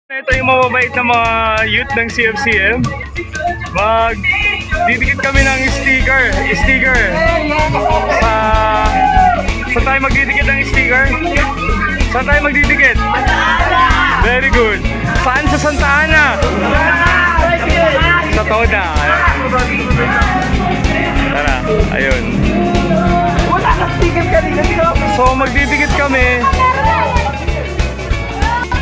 Ito yung mababait na mga youth ng CFCM. Magdidikit kami ng sticker. Saan tayo magdidikit ng sticker? Saan tayo magdidikit? Very good. Saan? Sa Santa Ana? Sa Toda. Tara, ayun. Wala ka sticker kanina dito. So magdidikit kami.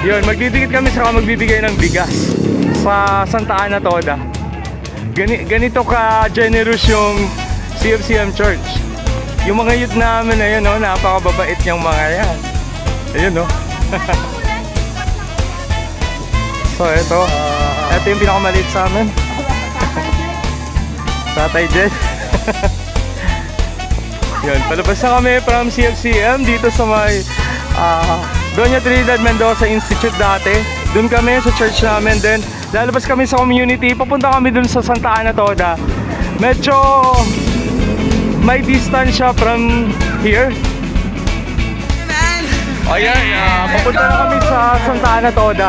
Yun, magdidikit kami saka magbibigay ng bigas sa Santa Ana Toda. Ganito ka generous yung CFCM Church. Yung mga youth namin na yun, no, napakababait niyang mga yan. Ayun, no. So, ito yung pinakamaliit sa amin. Tatay Jed. Yun, palabas na kami from CFCM dito sa may Doña Trinidad Mendoza Institute dati. Doon kami sa church namin. Then lalabas kami sa community. Papunta kami doon sa Santa Ana Toda. Medyo may distance siya from here. Ayan, papunta na kami sa Santa Ana Toda.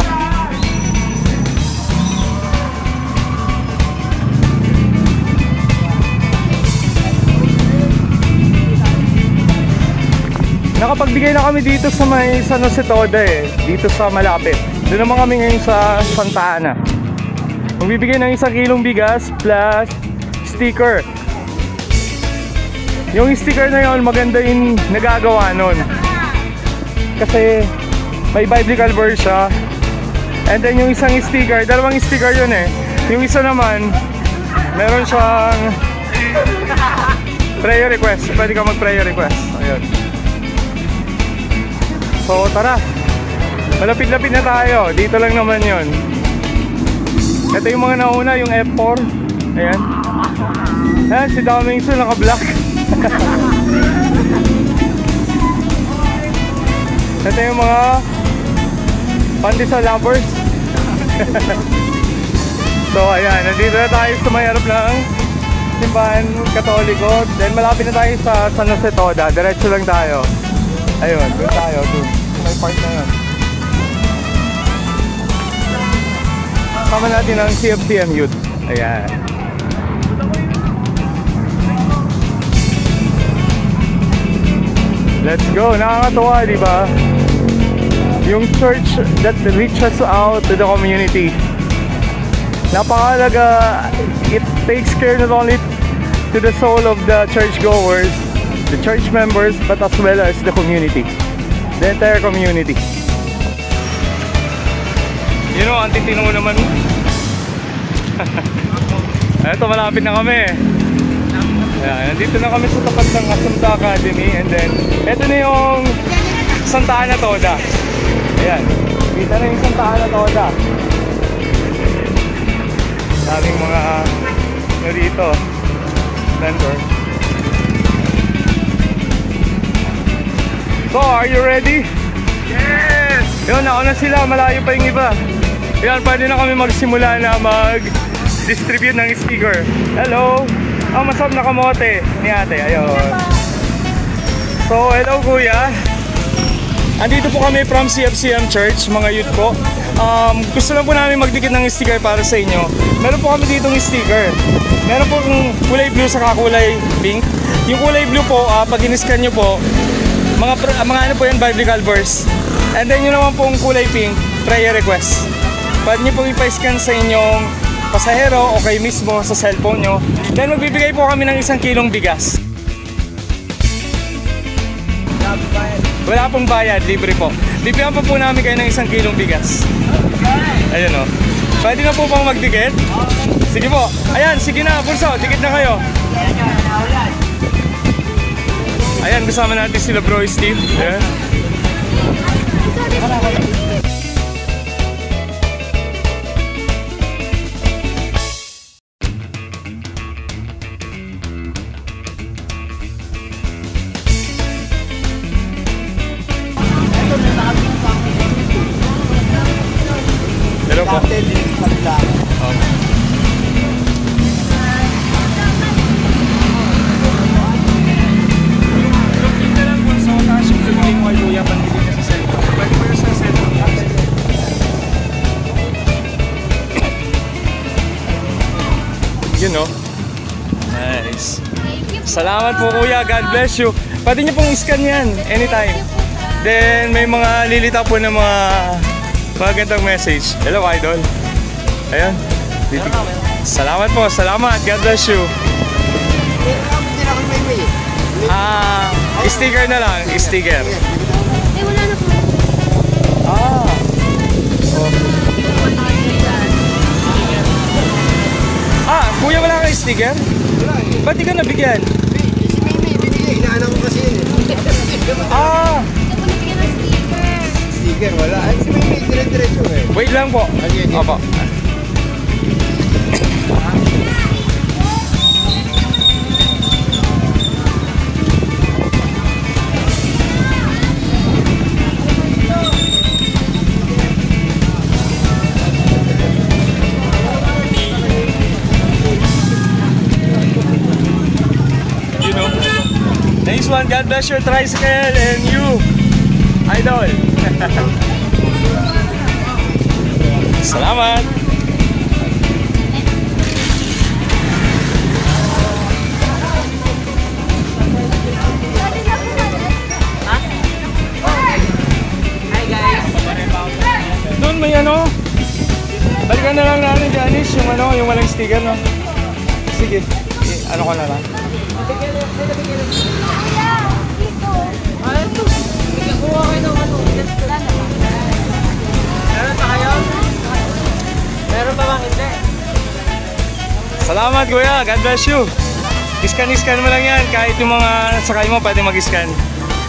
Nakapagbigay na kami dito sa may San Jose Toda dito sa malapit. Doon naman kami ngayon sa Santa Ana. Magbibigay ng 1 kilong bigas plus sticker. Yung sticker na yun, maganda yung nagagawa nun. Kasi may biblical verse siya. And then yung isang sticker, dalawang sticker yun Yung isa naman, meron siyang prayer request. Pwede ka mag-prayer request. Ayun. So tara, malapit-lapit na tayo. Dito lang naman yon. Ito yung mga nauna, yung F4. Ayan. Ayan, si Daming Su naka-black. Ito yung mga pandesal lovers. So ayan, nandito na tayo sa may harap ng simbahan Katoliko. Then malapit na tayo sa San Jose Toda. Diretso lang tayo. Ayun, doon tayo, doon. May park na yun. Sama natin ang CFCM youth. Ayan. Let's go! Nakakatuwa, di ba? Yung church that reaches out to the community. Napakahalaga. It takes care not only to the soul of the churchgoers, the church members, but as well as the community, the entire community. You know, ang titino naman. Eto, malapit na kami. Ayan, nandito na kami sa tapat ng Assunta Academy. And then, eto na yung Santa Ana Toda. Ayan, kita na yung Santa Ana Toda. Daming mga dito vendor. So, are you ready? Yes! Yun, nauna sila, malayo pa yung iba. Yan, pwede na kami magsimula na mag-distribute ng sticker. Hello! Ang masarap na kamote ni ate, ayun. So, hello kuya. Andito po kami from CFCM Church, mga youth po. Gusto lang po namin magdikit ng sticker para sa inyo. Meron po kami ditong sticker. Meron po kulay blue sa kulay pink. Yung kulay blue po, pag in-scan nyo po, mga ano po yan, biblical verse. And then yun naman pong kulay pink, prayer request. Pwede nyo pong ipa-scan sa inyong pasahero o kayo mismo sa cellphone nyo. Then magbibigay po kami ng 1 kilong bigas. Wala pong bayad, libre po. Bibigyan po namin kayo ng 1 kilong bigas. Ayun o. Pwede na po pang magdikit? Sige po. Ayan, sige na, Bunso, dikit na kayo. Ayan, kasama natin sila Bro Steve. Ayan. Hello po. You know. Nice. Salamat po kuya, God bless you. Pwede niyo pong i-scan yan anytime. Then may mga lilitaw po ng mga magandang message. Hello idol. Ayan. Salamat po, salamat. God bless you. Sticker na lang, sticker. Wala na po. Kuya wala kang sticker? Ba't di ka nabigyan? Si Mimi, binigay. Inaanak ko kasi yun. Hindi po nabigyan ng sticker. Sticker, wala. Ay, si Mimi, dire-diretso eh. Wait lang po. Opo. Nice one, God bless your tricycle and you, idol. Salamat. Hi guys. Doon may ano, balikan na lang natin Janice, yung ano, yung walang sticker, no? Sige, ano ko na lang. Meron pa bang hindi? Salamat kuya, God bless you. Iskan mo lang yan, kahit yung mga sakay mo pwede mag-scan.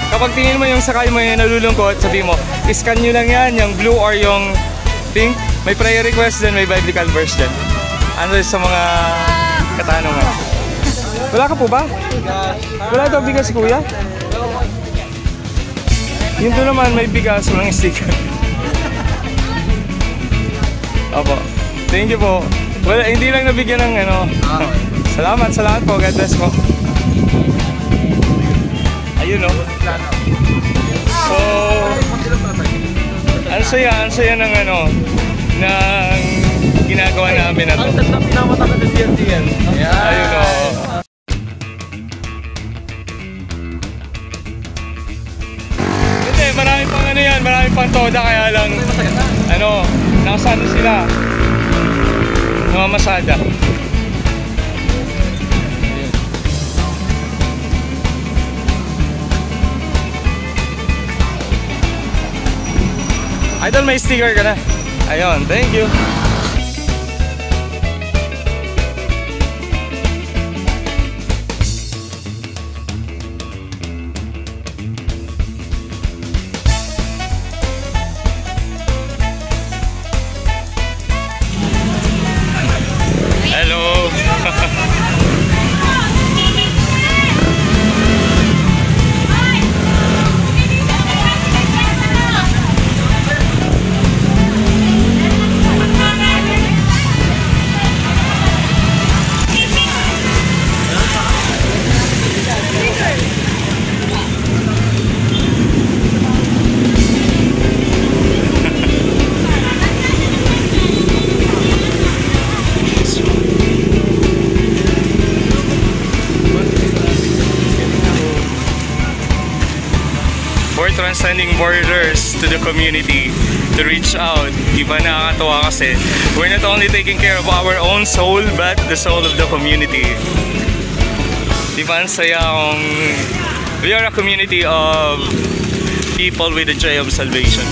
Kapag tingin mo yung sakay mo yung nalulungkot, sabi mo, iskan nyo lang yan, yung blue or yung pink. May prayer request din, may biblical verse din. Ano sa mga katanungan. Wala ka po ba? Wala daw bigas kuya? Yun doon naman may bigas, walang sticker. Opo. Thank you po. Wala, hindi lang nabigyan ng ano. Salamat po. God bless po. Ayun o. So, ang saya ng ano, ng ginagawa namin na to. Ang tatang pinamata ka sa CRTN. Ayun o. Hindi, marami pang ano yan, marami pang toda kaya lang, ano, nakasano sila. Namamasada. Idol, may sticker ka na. Ayun, thank you. Hello. For transcending borders to the community, to reach out. Diba nakakatawa kasi we're not only taking care of our own soul but the soul of the community. Diba ang saya kung we are a community of people with the joy of salvation.